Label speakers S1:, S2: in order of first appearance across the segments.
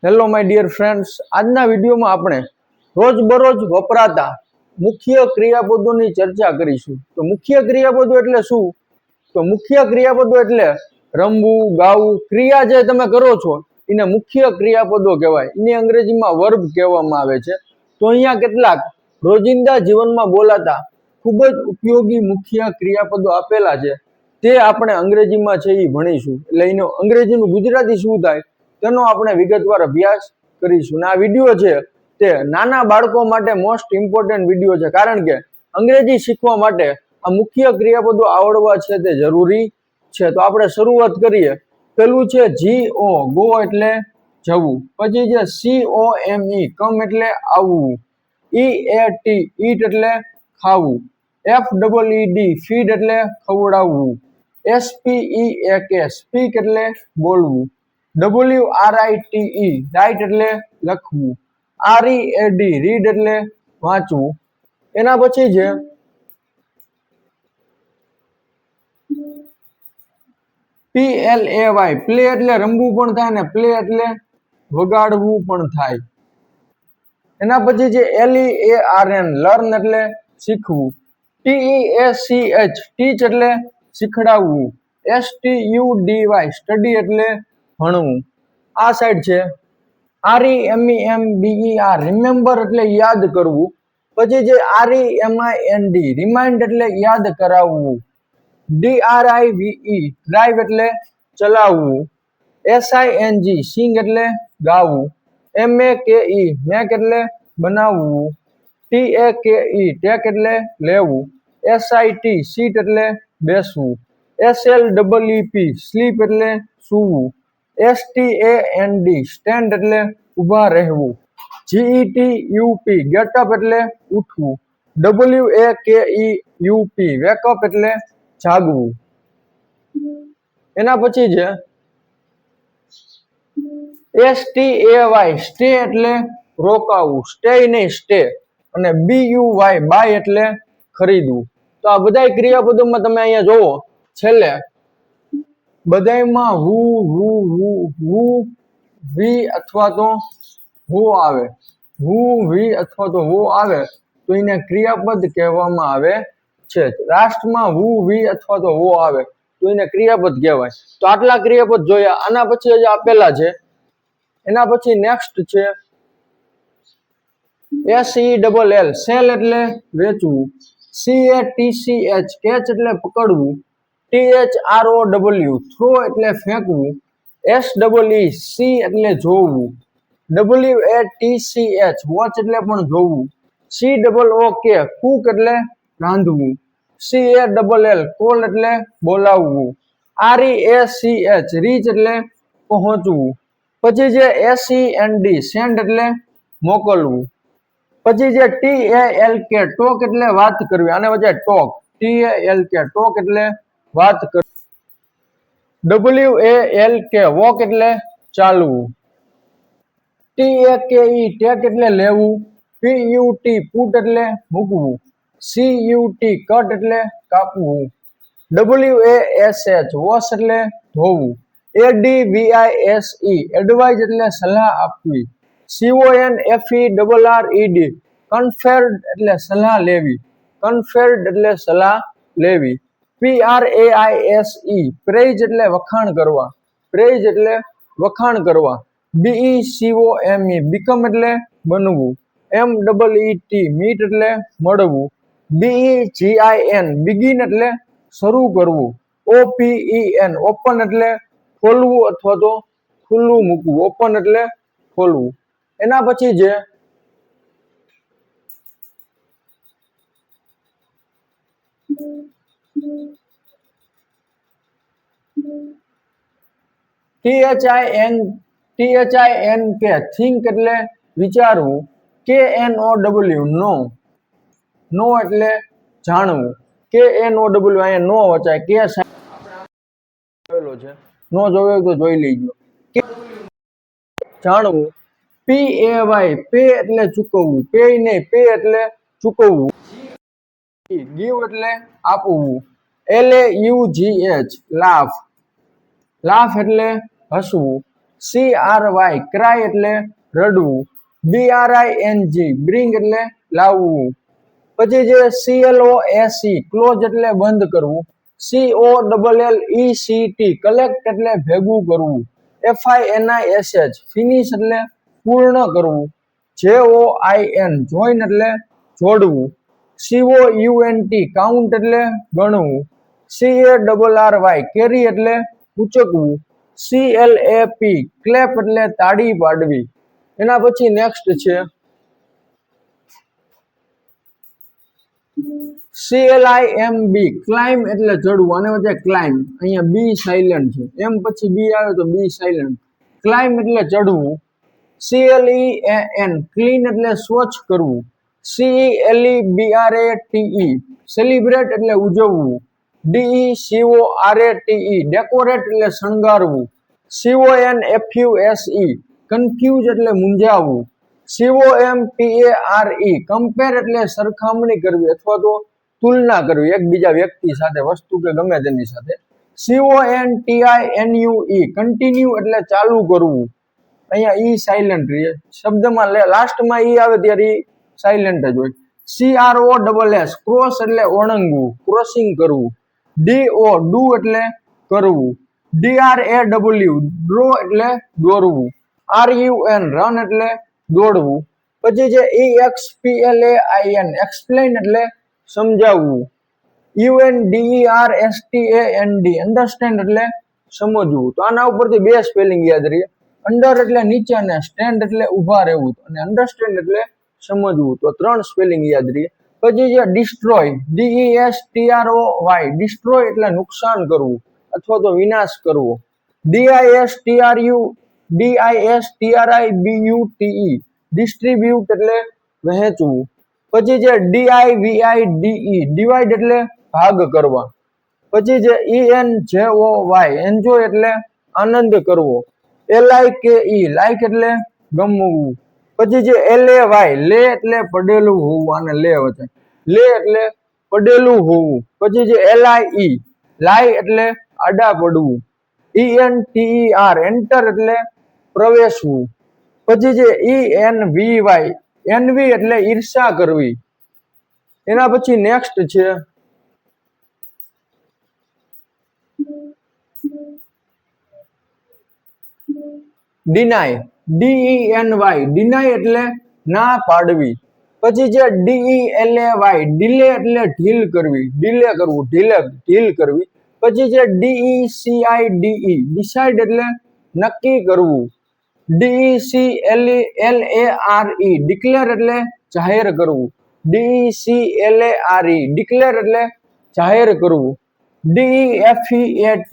S1: Hello my dear friends, આજના વિડીયોમાં આપણે રોજબરોજ વપરાતા મુખ્ય ક્રિયાપદોની ચર્ચા કરીશું. તો મુખ્ય ક્રિયાપદો એટલે શું? તો મુખ્ય ક્રિયાપદો એટલે રમવું, ગાવું, ક્રિયા જે તમે કરો છો એને મુખ્ય ક્રિયાપદો કહેવાય. એને અંગ્રેજીમાં વર્બ કહેવામાં આવે છે. તો અહીંયા કેટલાક રોજિંદા જીવનમાં બોલાતા ખૂબ જ ઉપયોગી મુખ્ય ક્રિયાપદો આપેલા છે. તે આપણે અંગ્રેજીમાં છે એ ભણીશું. એટલે એનો અંગ્રેજીનું ગુજરાતી શું થાય તેનો આપણે વિગતવાર અભ્યાસ કરીશું. આ વિડીયો છે તે નાના બાળકો માટે મોસ્ટ ઇમ્પોર્ટન્ટ વિડીયો છે, કારણ કે અંગ્રેજી શીખવા માટે આ મુખ્ય ક્રિયાપદો આવડવા છે તે જરૂરી છે. તો આપણે શરૂઆત કરીએ. પેલું છે GO, ગો એટલે જવું. પછી છે COME, કમ એટલે આવવું. EAT, ઈટ એટલે ખાવું. FEED, ફીડ એટલે ખવડાવવું. SPEAK, સ્પીક એટલે બોલવું. WRITE, રાઇટ એટલે લખવું. READ, રીડ એટલે વાંચવું. એના પછી છે PLAY, પ્લે એટલે રમવું પણ થાય ને પ્લે એટલે વગાડવું પણ થાય. એના પછી છે LEARN, લર્ન એટલે શીખવું. TEACH, ટીચ એટલે શીખડાવવું. STUDY, સ્ટડી એટલે ભણવું. આ સાઈડ છે REMEMBER, રિમેમ્બર એટલે યાદ કરવું. પછી છે REMIND, રિમાઇન્ડ એટલે યાદ કરાવવું. DRIVE, ડ્રાઈવ એટલે ચલાવવું. SING, સિંગ એટલે ગાવું. MAKE, મેક એટલે બનાવવું. TAKE, ટેક એટલે લેવું. SIT, સીટ એટલે બેસવું. SLEEP, સ્લીપ એટલે સૂવું. STAND, સ્ટેન્ડ એટલે ઊભા રહેવું. GETUP, ગેટઅપ એટલે ઉઠવું. WAKEUP, વેકઅપ એટલે જાગવું. એના પછી છે STAY, સ્ટે એટલે રોકાવું. સ્ટે નહીં સ્ટે. અને BUY, બાય એટલે ખરીદવું. તો આ બધા ક્રિયાપદોમાં તમે અહીંયા જોવો છેલ્લે બધાયમાં હુ વી અથવા તો હો આવે. હુ વી અથવા તો હો આવે તો એને ક્રિયાપદ કહેવામાં આવે છે. રાષ્ટ્રમાં હુ વી અથવા તો હો આવે તો એને ક્રિયાપદ કહેવાય. તો આટલા ક્રિયાપદ જોયા. આના પછી જે આપેલા છે એના પછી નેક્સ્ટ છે SELL, સેલ એટલે વેચવું. CATCH, કેચ એટલે પકડવું. THROW, થ્રો એટલે ફેંકવું. SEEC એટલે જોવું. WATCH, વોચ એટલે પણ જોવું. COOK, કુક એટલે રાંધવું. CALL, કોલ એટલે બોલાવવું. REACH, રીચ એટલે પહોંચવું. પછી જે SEND, સેન્ડ એટલે મોકલવું. પછી જે TALK, ટોક એટલે વાત કરવી. આને વચ્ચે ટોક. TALK, ટોક એટલે વાત કરવી. WALK, વોક એટલે ચાલવું. TAKE, ટેક એટલે લેવું. PUT, પુટ એટલે મૂકવું. CUT, કટ એટલે કાપવું. WASH, વોશ એટલે ધોવું. ADVISE, એડવાઇઝ એટલે સલાહ આપવી. CONFERRED, કન્ફેર્ડ એટલે સલાહ લેવી. કન્ફેર્ડ એટલે સલાહ લેવી. PRAISE, પ્રેઇઝ એટલે વખાણ કરવા. પ્રેઇઝ એટલે વખાણ કરવા. BECOME, બીકમ એટલે બનવું. MEET, મીટ એટલે મળવું. BEGIN, બિગિન એટલે શરૂ કરવું. OPEN, ઓપન એટલે ખોલવું અથવા તો ખુલ્લું મૂકવું. ઓપન એટલે ખોલવું. એના પછી છે THINK, થિંક એટલે વિચારવું. KNOW, નો. નો એટલે જાણવું. KNOW, અહીંયા નો વચાય. કે આવેલો છે. નો જોયો તો જોઈ લેજો. જાણવું. PAY, પે એટલે ચૂકવવું. પે નહીં, પે એટલે ચૂકવવું. ગીવ એટલે આપવું. LAUGH, laugh. લાફ એટલે હસવું. CRY ક્રાય એટલે રડવું, BRING બ્રિંગ એટલે લાવવું, પછી જે CLOSE ક્લોઝ એટલે બંધ કરવું, COLLECT કલેક્ટ એટલે ભેગું કરવું, FINISH ફિનિશ એટલે પૂર્ણ કરવું, JOIN જોઈન એટલે જોડવું, COUNT કાઉન્ટ એટલે ગણવું, CARRY કેરી એટલે ઉચકવું, CLAP ક્લેપ એટલે તાળી પાડવી. એના પછી નેક્સ્ટ છે CLIMB ક્લાઇમ એટલે ચડવું, આને વચ્ચે ક્લાઇમ, અહીંયા બી સાયલન્ટ છે, એમ પછી બી આવે તો બી સાયલન્ટ, ક્લાઇમ એટલે ચડવું, CLEAN ક્લીન એટલે સ્વચ્છ કરવું, CELEBRATE સેલિબ્રેટ એટલે ઉજવવું, DECORATE ડેકોરેટ એટલે શણગારવું, CONFUSE કન્ફ્યુઝ એટલે મૂંઝાવવું, COMPARE કમ્પેર એટલે સરખામણી કરવી અથવા તો તુલના કરવી એકબીજા વ્યક્તિ સાથે, વસ્તુ કે ગમે તેની સાથે, CONTINUE કન્ટિન્યુ એટલે ચાલુ કરવું, અહીંયા ઈ સાયલન્ટ રહે, શબ્દમાં લાસ્ટમાં ઈ આવે ત્યારે સાયલન્ટ જ હોય, CROSS ક્રોસ એટલે ઓળંગવું, ક્રોસિંગ કરવું, DO ડુ એટલે કરવું, DRAW ડ્રો એટલે દોરવું, RUN રન એટલે દોડવું, પછી જે EXPLAIN એક્સપ્લેન એટલે સમજાવવું, UNDERSTAND અન્ડરસ્ટેન્ડ એટલે સમજવું. તો આના ઉપરથી બે સ્પેલિંગ યાદ રહે, અંડર એટલે નીચે અને સ્ટેન્ડ એટલે ઊભા રહેવું અને અન્ડરસ્ટેન્ડ એટલે સમજવું. તો ત્રણ સ્પેલિંગ યાદ રહે. પછી જે ડિસ્ટ્રોય DESTROY ડિસ્ટ્રોય એટલે નુકસાન કરવું અથવા તો વિનાશ કરવો, DISTRIBUTE ડિસ્ટ્રીબ્યુટ એટલે વહેંચવું, પછી જે DIVIDE ડિવાઈડ એટલે ભાગ કરવા, પછી જે ENJOY એન્જોય એટલે આનંદ કરવો, LIKE લાઈક એટલે ગમવું, પછી જે LAY લે એટલે પડેલું હોવું, આને લે વચ્ચે લે એટલે પડેલું હોવું, પછી જે LIE લાઈ એટલે આડા પડવું, ENTER એન્ટર એટલે પ્રવેશવું, પછી જે ENVY એનવી એટલે ઈર્ષા કરવી. એના પછી નેક્સ્ટ છે ડિનાય DENY ડિનાય એટલે ના પાડવી, પછી જે DELAY ડિલે એટલે ઢીલ કરવી, ડિલે કરવું, ઢીલ કરવી, પછી જે DECIDE ડિસાઇડ એટલે નક્કી કરવું, DECLARE ડિક્લેર એટલે જાહેર કરવું, DECLARE ડિક્લેર એટલે જાહેર કરવું, DEFEAT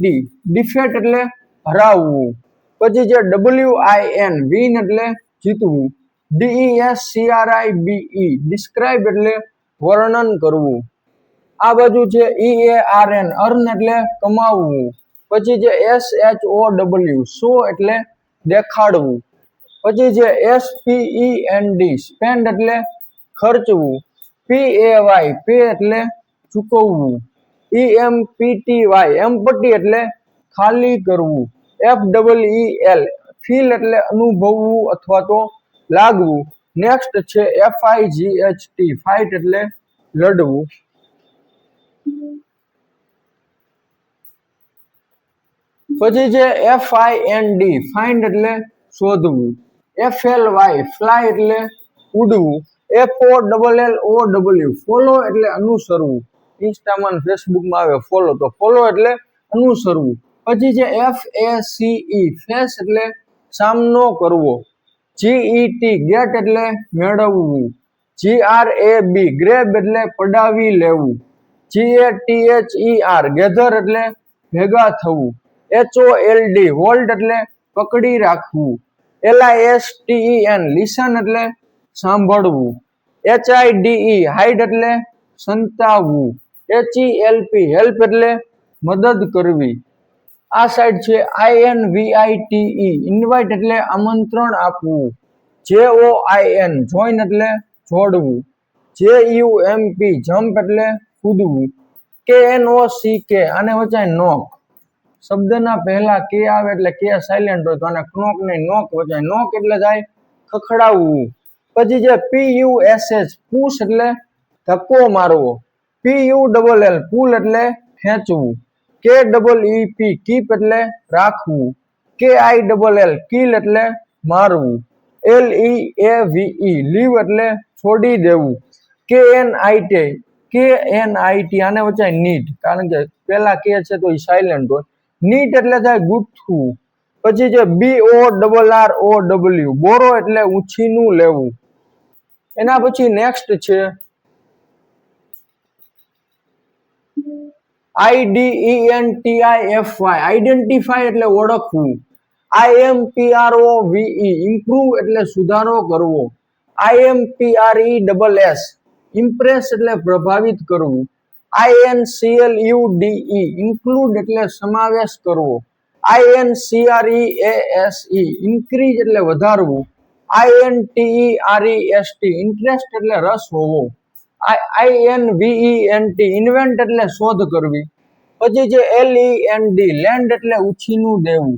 S1: ડિફેટ એટલે હરાવવું, પછી જે WIN વિન એટલે જીતવું, DESCRIBE ડિસ્ક્રાઇબ એટલે વર્ણન કરવું. આ બાજુ છે EARN અર્ન એટલે કમાવવું, પછી જે SHOW શો એટલે દેખાડવું, પછી જે SPEND સ્પેન્ડ એટલે ખર્ચવું, PAY પે એટલે ચૂકવવું, EMPTY એમ્પટી એટલે ખાલી કરવું, FEEL ફીલ એટલે અનુભવવું અથવા તો લાગવું. નેક્સ્ટ છે FIGHT ફાઇટ એટલે લડવું. પછી છે FIND ફાઇન્ડ એટલે શોધવું, FLY ફ્લાય એટલે ઉડવું, FOLLOW ફોલો એટલે અનુસરવું, ઇન્સ્ટામાં ફેસબુકમાં આવે ફોલો, તો ફોલો એટલે અનુસરવું. પછી છે FACE ફેસ એટલે સામનો કરવો, GET ગેટ એટલે મેળવવું, GRAB ગ્રેબ એટલે પડાવી લેવું, GATHER ગેધર એટલે ભેગા થવું, HOLD હોલ્ડ એટલે પકડી રાખવું, LISTEN લિસન એટલે સાંભળવું, HIDE હાઈડ એટલે સંતાવવું, HELP હેલ્પ એટલે મદદ કરવી. આ સાઈડ છે INVITE ઇન્વાઇટ એટલે આમંત્રણ આપવું, JOIN જોઈન એટલે જોડવું, JUMP જમ્પ એટલે કૂદવું, KNOCK આને વચ્ચે નોક, શબ્દના પહેલા કે આવે એટલે કે સાયલેન્ટ હોય તો આને ક્નોક ને નોક વચાય. નોક એટલે થાય ખખડાવવું. પછી જે PUSH પુશ એટલે ધક્કો મારવો. PULL પુલ એટલે ખેંચવું. KEEP કીપ એટલે રાખવું. KILL કિલ એટલે મારવું. LEAVE લીવ એટલે છોડી દેવું. KNIT આને વચ્ચે નીટ, કારણ કે પેલા કે છે તો એ સાયલેન્ટ હોય. નીટ એટલે થાય ગુથવું. પછી જે BORROW બોરો એટલે ઉછીનું લેવું. એના પછી નેક્સ્ટ છે IDENTIFY આઈડેન્ટિફાય એટલે ઓળખવું. IMPROVE ઇમ્પ્રુવ એટલે સુધારો કરવો. IMPRESS ઇમ્પ્રેસ એટલે પ્રભાવિત કરવું. INCLUDE ઇન્ક્લુડ એટલે સમાવેશ કરવો. INCREASE ઇન્ક્રીઝ એટલે વધારવું. INTEREST ઇન્ટરેસ્ટ એટલે રસ હોવો. INVENT ઇન્વેન્ટ એટલે શોધ કરવી. પછી જે LEND લેન્ડ એટલે ઉછીનું દેવું,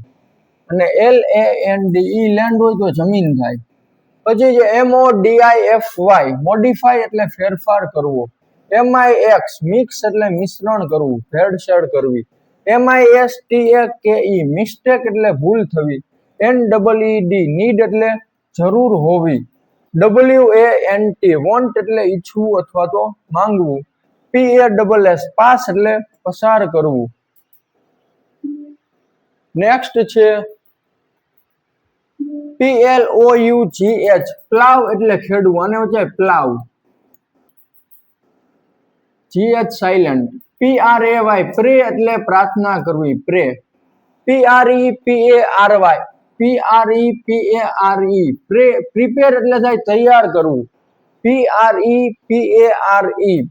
S1: અને LAND લેન્ડ હોય તો જમીન થાય. પછી જે MODIFY મોડિફાય એટલે ફેરફાર કરવો. MIX મિક્સ એટલે મિશ્રણ કરવું, ભેળસેળ કરવી. MISTAKE મિસ્ટેક એટલે ભૂલ થવી. NEED નીડ એટલે જરૂર હોવી. WANT વોન્ટ એટલે ઈચ્છવું અથવા તો માંગવું. PASS પાસ એટલે પસાર કરવું. નેક્સ્ટ છે PLOUGH પ્લાવ એટલે ખેડવું, આને વચ્ચે પ્લાવ. GH silent. PRAY પ્રે એટલે પ્રાર્થના કરવી, પ્રે. PREPARE પ્રિપેર એટલે થાય તૈયાર કરવું.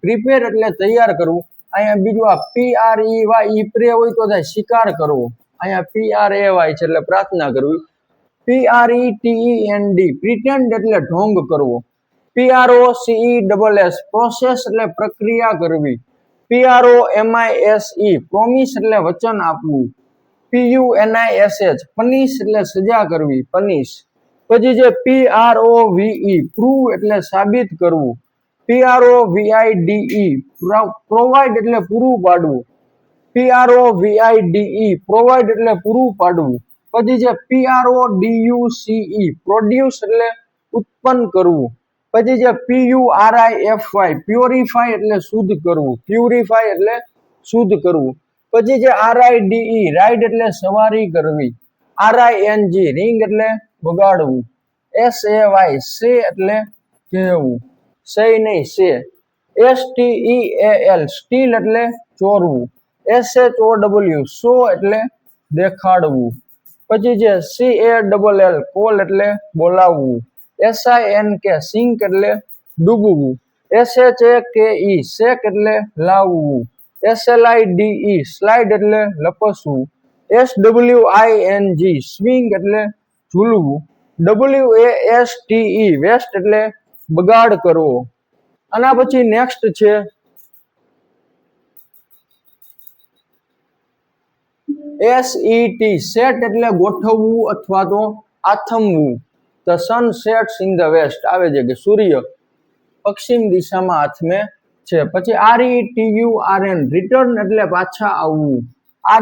S1: પ્રિપેર એટલે તૈયાર કરવું. અહીંયા બીજું આ PREY પ્રે હોય તો થાય શિકાર કરવો. અહીંયા PRAY છે એટલે પ્રાર્થના કરવી. PRETEND પ્રિટેન્ડ એટલે ઢોંગ કરવો. PROCESS પ્રોસેસ એટલે પ્રક્રિયા કરવી. PROMISE પ્રોમિસ એટલે વચન આપવું. PUNISH પનિશ એટલે સજા કરવી, પનિશ. પછી જે PROVE પ્રૂવ એટલે સાબિત કરવું. PROVIDE પ્રોવાઈડ એટલે પૂરું પાડવું. PROVIDE પ્રોવાઈડ એટલે પૂરું પાડવું. પછી જે PRODUCE પ્રોડ્યુસ એટલે ઉત્પન્ન કરવું. પછી જે PURIFY પ્યોરિફાય એટલે શુદ્ધ કરવું, પ્યુરિફાય એટલે શુદ્ધ કરવું. પછી જે RIDE રાઈડ એટલે સવારી કરવી. RING રિંગ એટલે વગાડવું. SAY સે એટલે કહેવું, સહી નહીં સે. STEAL સ્ટીલ એટલે ચોરવું. SHOW શો એટલે દેખાડવું. પછી જે CALL કોલ એટલે બોલાવવું. SINK સિંક એટલે ડૂબવું. SHAKE શેક એટલે લાવવું. SLIDE સ્લાઇડ એટલે લપસવું. SWING સ્વિંગ એટલે ઝૂલવું. WASTE વેસ્ટ એટલે બગાડ કરવો. આના પછી નેક્સ્ટ છે SET સેટ એટલે ગોઠવવું અથવા તો આથમવું. The sun sets in the west આવે છે કે સૂર્ય પશ્ચિમ દિશામાં આથમે છે. પછી RETURN રિટર્ન એટલે પાછા આવવું.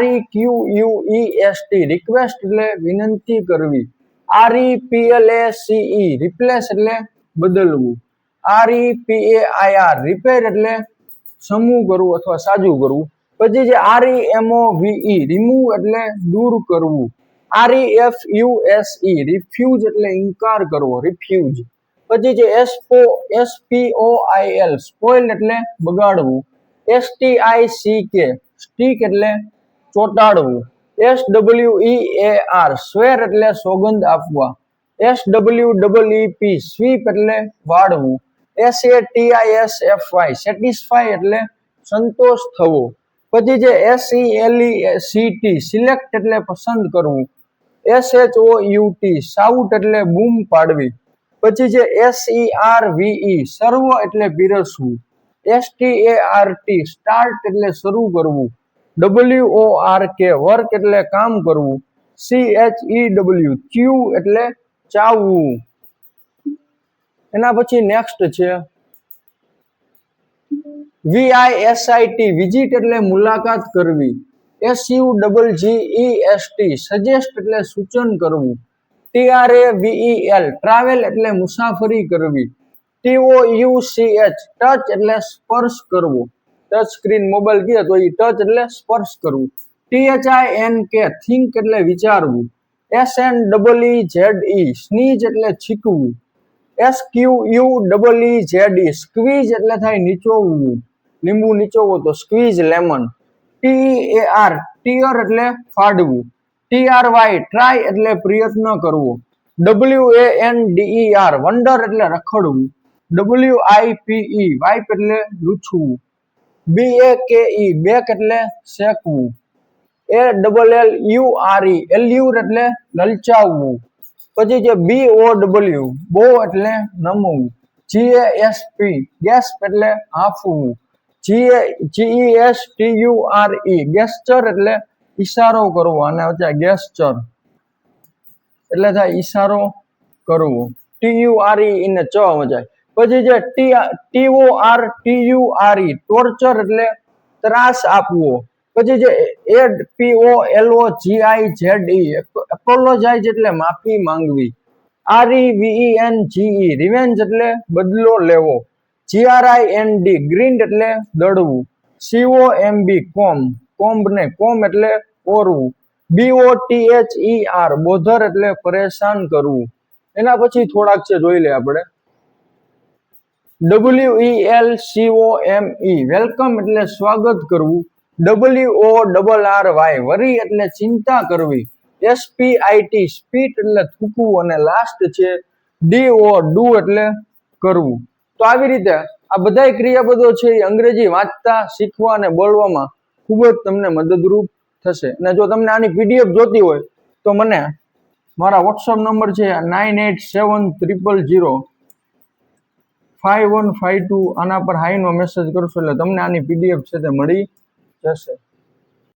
S1: REQUEST રિક્વેસ્ટ એટલે વિનંતી કરવી. REPLACE રિપ્લેસ એટલે બદલવું. REPAIR રિપેર એટલે સમૂહ કરવું અથવા સાજું કરવું. પછી જે REMOVE રિમૂવ એટલે દૂર કરવું. REFUSE રિફ્યુઝ એટલે ઇનકાર કરવો, રિફ્યુઝ. પછી જે SPOIL સ્પોઇલ એટલે બગાડવું. STICK સ્ટીક એટલે ચોંટાડવું. SWEAR સ્વેર એટલે સોગંદ આપવા. SWEEP સ્વીપ એટલે વાળવું. SATISFY સેટિસ્ફાય એટલે સંતોષ થવો. પછી જે SELECT સિલેક્ટ એટલે પસંદ કરવું. SHOUT શાઉટ એટલે બૂમ પાડવી. પછી જે SERVE સર્વ એટલે પીરસવું. START સ્ટાર્ટ એટલે શરૂ કરવું. WORK વર્ક એટલે કામ કરવું. CHEW ચ્યુ એટલે ચાવવું. એના પછી નેક્સ્ટ છે VISIT વિઝિટ એટલે મુલાકાત કરવી. SUGGEST સજેસ્ટ એટલે સૂચન કરવું. TRAVEL ટ્રાવેલ એટલે મુસાફરી કરવી. TOUCH ટચ એટલે સ્પર્શ કરવો. ટચ સ્ક્રીન મોબાઈલ કહે તો એ ટચ એટલે સ્પર્શ કરવું. THINK થિંક એટલે વિચારવું. SNEEZE સ્નીઝ એટલે છીકવું. SQUEEZE સ્ક્વીઝ એટલે થાય નીચોવવું. લીંબુ નીચોવો તો સ્ક્વીઝ લેમન. TEAR ટીયર એટલે ફાડવું. TRY ટ્રાય એટલે પ્રયત્ન કરવો. WANDER વંડર એટલે રખડવું. WIPE વાઇપ એટલે લૂછવું. BAKE બેક એટલે શેકવું. ALLURE એલ્યુર એટલે લલચાવવું. પછી જે BOW બો એટલે નમવું. GASP ગેસ્પ એટલે હાંફવું. GESTURE ગેસ્ચર એટલે ઈશારો કરવો. અને ગેસ્ચર એટલે થાય ઈશારો કરવો. TURE ને ચ વજાય. પછી જે TORTURE ટોર્ચર એટલે ત્રાસ આપવો. પછી જે APOLOGIZE એપોલોજાઇઝ એટલે માફી માંગવી. REVENGE રિવેન્જ એટલે બદલો લેવો. GRIND ગ્રીન્ડ એટલે દળવું. COMB કોમ્બ ને કોમ એટલે ઓરવું. BOTHER બોધર એટલે પરેશાન કરવું. એના પછી થોડાક છે જોઈ લે આપણે. WELCOME વેલકમ એટલે સ્વાગત કરવું. WORRY વરી એટલે ચિંતા કરવી. SPIT સ્પીટ એટલે થૂકવું. અને લાસ્ટ છે DO ડુ એટલે કરવું. તો આવી રીતે આ બધા ક્રિયાપદો છે એ અંગ્રેજી વાંચતા શીખવા અને બોલવામાં ખૂબ જ તમને મદદરૂપ થશે. અને જો તમને આની PDF જોતી હોય તો મને મારા વોટ્સઅપ નંબર છે 9870051552 આના પર હાઈનો મેસેજ કરશો એટલે તમને આની PDF છે તે મળી જશે.